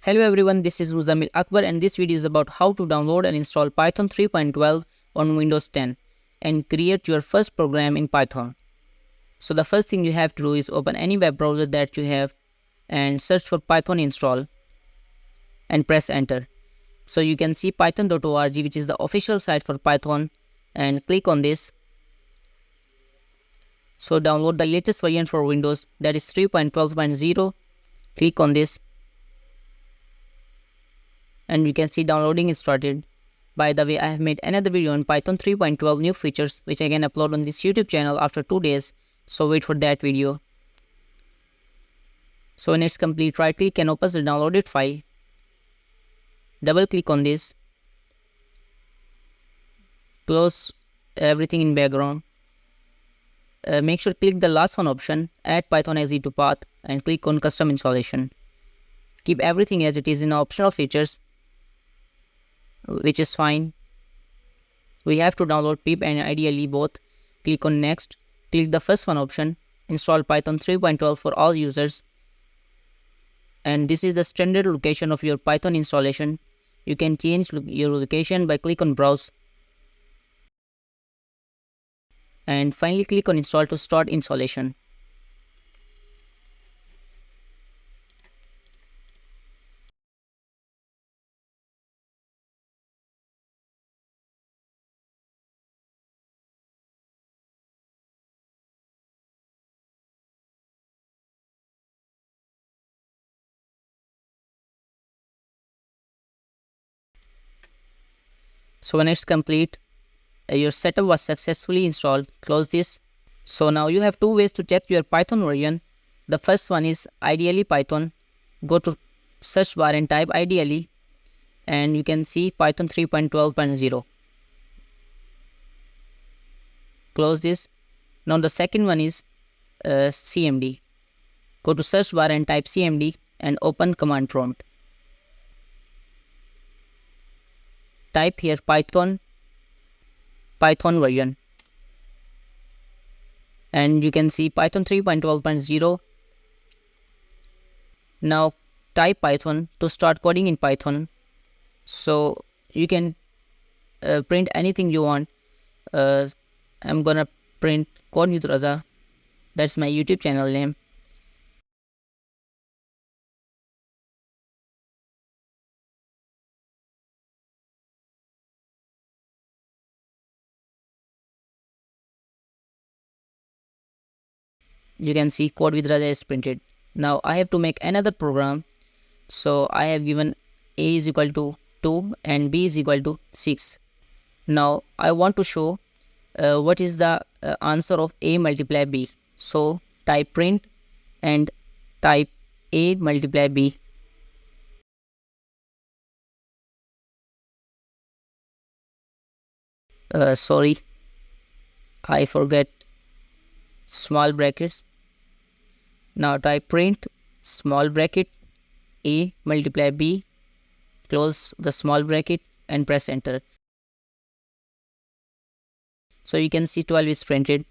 Hello everyone, this is Muzamil Akbar and this video is about how to download and install Python 3.12 on Windows 10 and create your first program in Python. So the first thing you have to do is open any web browser that you have and search for Python install and press enter. So you can see python.org, which is the official site for Python, and click on this. So download the latest version for Windows, that is 3.12.0. Click on this and you can see downloading is started. By the way, I have made another video on Python 3.12 new features which I can upload on this YouTube channel after 2 days, so wait for that video. So when it's complete, right click and open the downloaded file. Double click on this. Close everything in background. Make sure click the last one option, add Python exe to path, and click on custom installation. Keep everything as it is in optional features, which is fine. We have to download pip and ideally both. Click on next. Click the first one option, install Python 3.12 for all users. And this is the standard location of your Python installation. You can change your location by click on browse. And finally click on install to start installation. So when it's complete, your setup was successfully installed. Close this. So now you have two ways to check your Python version. The first one is ideally Python. Go to search bar and type ideally and you can see Python 3.12.0. Close this. Now the second one is cmd. Go to search bar and type cmd and open command prompt. Type here Python version and you can see Python 3.12.0. Now type Python to start coding in Python. So you can print anything you want. I'm gonna print Code with Raza. That's my YouTube channel name. You can see Code with Raja is printed. Now I have to make another program. So I have given a is equal to 2 and b is equal to 6. Now I want to show what is the answer of a multiply b. So type print and type a multiply b. Sorry, I forget small brackets. Now type print small bracket a multiply b, close the small bracket and press enter. So you can see 12 is printed.